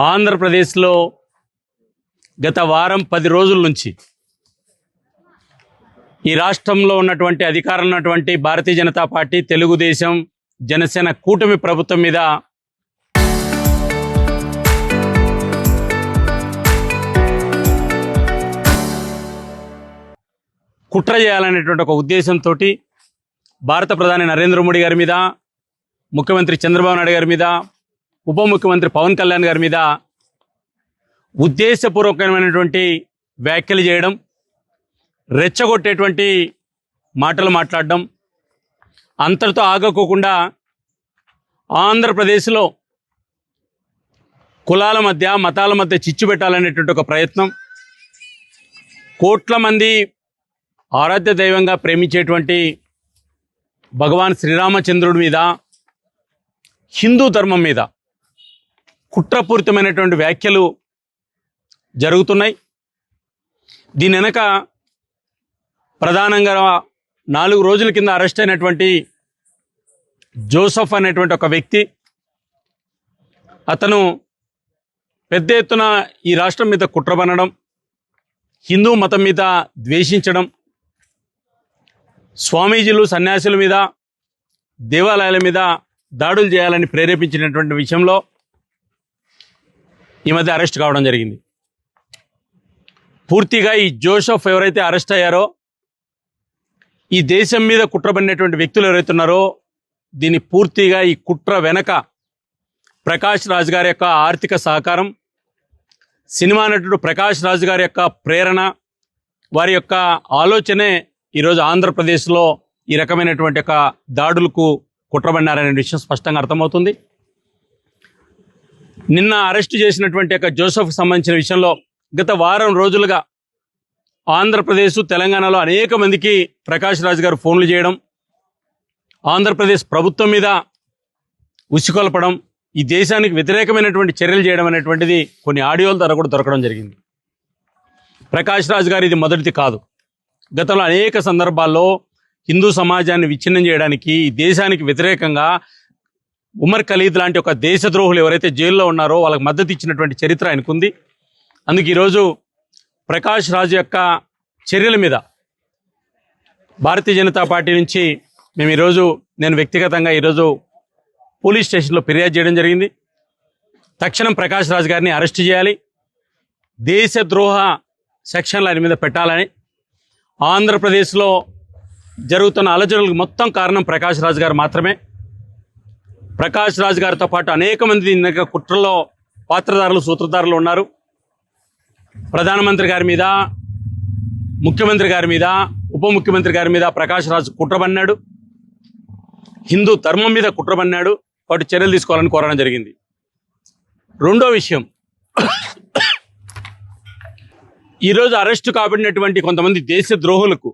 ఆంధ్రప్రదేశ్లో గత వారం 10 రోజుల నుంచి ఈ రాష్ట్రంలో ఉన్నటువంటి అధికారంలో ఉన్నటువంటి భారతీయ జనతా పార్టీ, తెలుగుదేశం, జనసేన కూటమి ప్రభుత్వం మీద కుట్ర చేయాలనేటువంటి ఒక ఉద్దేశంతో భారత ప్రధాని నరేంద్ర మోడీ గారి మీద, ముఖ్యమంత్రి చంద్రబాబు నాయుడు గారి మీద, ఉప ముఖ్యమంత్రి పవన్ కళ్యాణ్ గారి మీద ఉద్దేశపూర్వకమైనటువంటి వ్యాఖ్యలు చేయడం, రెచ్చగొట్టేటువంటి మాటలు మాట్లాడడం, అంతటితో ఆగకోకుండా ఆంధ్రప్రదేశ్లో కులాల మధ్య, మతాల మధ్య చిచ్చు పెట్టాలనేటువంటి ఒక ప్రయత్నం, కోట్ల మంది ఆరాధ్య దైవంగా ప్రేమించేటువంటి భగవాన్ శ్రీరామచంద్రుడి మీద, హిందూ ధర్మం మీద కుట్రపూరితమైనటువంటి వ్యాఖ్యలు జరుగుతున్నాయి. దీని వెనక ప్రధానంగా 4 రోజుల కింద అరెస్ట్ అయినటువంటి జోసెఫ్ అనేటువంటి ఒక వ్యక్తి, అతను పెద్ద ఎత్తున ఈ రాష్ట్రం మీద కుట్ర పన్నడం, హిందూ మతం మీద ద్వేషించడం, స్వామీజీలు, సన్యాసుల మీద, దేవాలయాల మీద దాడులు చేయాలని ప్రేరేపించినటువంటి విషయంలో ఈ మధ్య అరెస్ట్ కావడం జరిగింది. పూర్తిగా ఈ జోసెఫ్ ఎవరైతే అరెస్ట్ అయ్యారో, ఈ దేశం మీద కుట్రబడినటువంటి వ్యక్తులు ఎవరైతే ఉన్నారో, దీన్ని పూర్తిగా ఈ కుట్ర వెనక ప్రకాష్ రాజ్ గారి యొక్క ఆర్థిక సహకారం, సినిమా నటుడు ప్రకాష్ రాజ్ గారి యొక్క ప్రేరణ, వారి యొక్క ఆలోచనే ఈరోజు ఆంధ్రప్రదేశ్లో ఈ రకమైనటువంటి ఒక దాడులకు కుట్రబడినారనే విషయం స్పష్టంగా అర్థమవుతుంది. నిన్న అరెస్టు చేసినటువంటి యొక్క జోసెఫ్కి సంబంధించిన విషయంలో గత వారం రోజులుగా ఆంధ్రప్రదేశ్, తెలంగాణలో అనేక మందికి ప్రకాష్ రాజ్ గారు ఫోన్లు చేయడం, ఆంధ్రప్రదేశ్ ప్రభుత్వం మీద ఉసికొల్పడం, ఈ దేశానికి వ్యతిరేకమైనటువంటి చర్యలు చేయడం అనేటువంటిది కొన్ని ఆడియోల ద్వారా కూడా దొరకడం జరిగింది. ప్రకాష్ రాజ్ గారు ఇది మొదటిది కాదు. గతంలో అనేక సందర్భాల్లో హిందూ సమాజాన్ని విచ్ఛిన్నం చేయడానికి, ఈ దేశానికి వ్యతిరేకంగా ఉమర్ ఖలీద్ లాంటి ఒక దేశద్రోహులు ఎవరైతే జైల్లో ఉన్నారో వాళ్ళకి మద్దతు ఇచ్చినటువంటి చరిత్ర ఆయనకుంది. అందుకు ఈరోజు ప్రకాష్ రాజ్ యొక్క చర్యల మీద భారతీయ జనతా పార్టీ నుంచి నేను వ్యక్తిగతంగా ఈరోజు పోలీస్ స్టేషన్లో ఫిర్యాదు చేయడం జరిగింది. తక్షణం ప్రకాష్ రాజ్ గారిని అరెస్ట్ చేయాలి, దేశద్రోహ సెక్షన్లు ఆయన మీద పెట్టాలని, ఆంధ్రప్రదేశ్లో జరుగుతున్న అలజడులకు మొత్తం కారణం ప్రకాష్ రాజ్ గారు మాత్రమే. ప్రకాష్ రాజ్ గారితో పాటు అనేక మంది కుట్రలో పాత్రధారులు, సూత్రధారులు ఉన్నారు. ప్రధానమంత్రి గారి మీద, ముఖ్యమంత్రి గారి మీద, ఉప ముఖ్యమంత్రి గారి మీద ప్రకాష్ రాజ్ కుట్రబన్నాడు, హిందూ ధర్మం మీద కుట్రబన్నాడు. వాటి చర్యలు తీసుకోవాలని కోరడం జరిగింది. రెండో విషయం, ఈరోజు అరెస్టు కాబడినటువంటి కొంతమంది దేశద్రోహులకు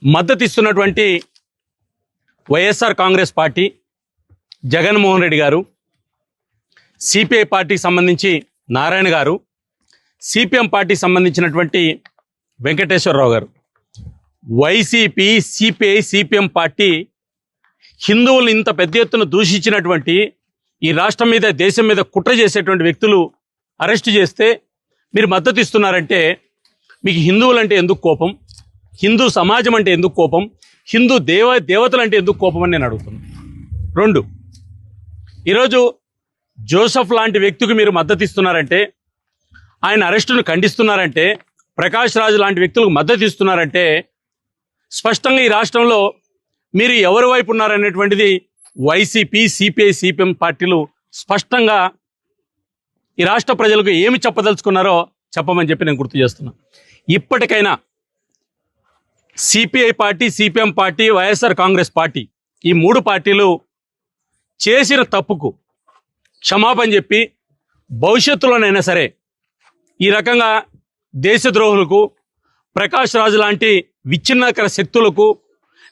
మద్దతు ఇస్తున్నటువంటి వైఎస్ఆర్ కాంగ్రెస్ పార్టీ, జగన్మోహన్ రెడ్డి గారు, సిపిఐ పార్టీకి సంబంధించి నారాయణ గారు, సిపిఎం పార్టీకి సంబంధించినటువంటి వెంకటేశ్వరరావు గారు, వైసీపీ, సిపిఐ, సిపిఎం పార్టీ హిందువులను ఇంత పెద్ద ఎత్తున దూషించినటువంటి, ఈ రాష్ట్రం మీద, దేశం మీద కుట్ర చేసేటువంటి వ్యక్తులు అరెస్టు చేస్తే మీరు మద్దతు ఇస్తున్నారంటే మీకు హిందువులంటే ఎందుకు కోపం, హిందూ సమాజం అంటే ఎందుకు కోపం, హిందూ దేవతలు అంటే ఎందుకు కోపం అని నేను అడుగుతున్నాను. 2, ఈరోజు జోసెఫ్ లాంటి వ్యక్తికి మీరు మద్దతు ఇస్తున్నారంటే, ఆయన అరెస్టును ఖండిస్తున్నారంటే, ప్రకాష్ రాజ్ లాంటి వ్యక్తులకు మద్దతు ఇస్తున్నారంటే, స్పష్టంగా ఈ రాష్ట్రంలో మీరు ఎవరి వైపు ఉన్నారనేటువంటిది వైసీపీ, సిపిఐ, సిపిఎం పార్టీలు స్పష్టంగా ఈ రాష్ట్ర ప్రజలకు ఏమి చెప్పదలుచుకున్నారో చెప్పమని చెప్పి నేను గుర్తు చేస్తున్నా. ఇప్పటికైనా CPI party, CPM party, YSR Congress party, ఈ 3 పార్టీలు చేసిన తప్పుకు క్షమాపణ చెప్పి భవిష్యత్తులోనైనా సరే ఈ రకంగా దేశద్రోహులకు, ప్రకాష్ రాజ్ లాంటి విచ్ఛిన్నకర శక్తులకు,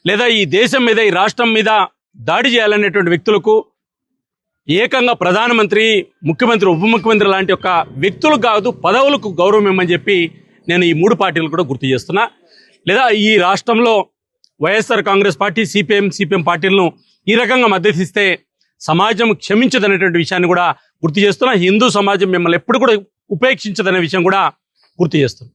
లేదా ఈ దేశం మీద, ఈ రాష్ట్రం మీద దాడి చేయాలనేటువంటి వ్యక్తులకు, ఏకంగా ప్రధానమంత్రి, ముఖ్యమంత్రి, ఉప ముఖ్యమంత్రి లాంటి ఒక వ్యక్తులకు కాదు, పదవులకు గౌరవం ఇవ్వమని చెప్పి నేను ఈ 3 పార్టీలు కూడా గుర్తు చేస్తున్నా. లేదా ఈ రాష్ట్రంలో వైఎస్ఆర్ కాంగ్రెస్ పార్టీ, సిపిఎం పార్టీలను ఈ రకంగా మద్దతిస్తే సమాజం క్షమించదనేటువంటి విషయాన్ని కూడా గుర్తు చేస్తున్నా. హిందూ సమాజం మిమ్మల్ని ఎప్పుడు కూడా ఉపేక్షించదనే విషయం కూడా గుర్తు చేస్తున్నాం.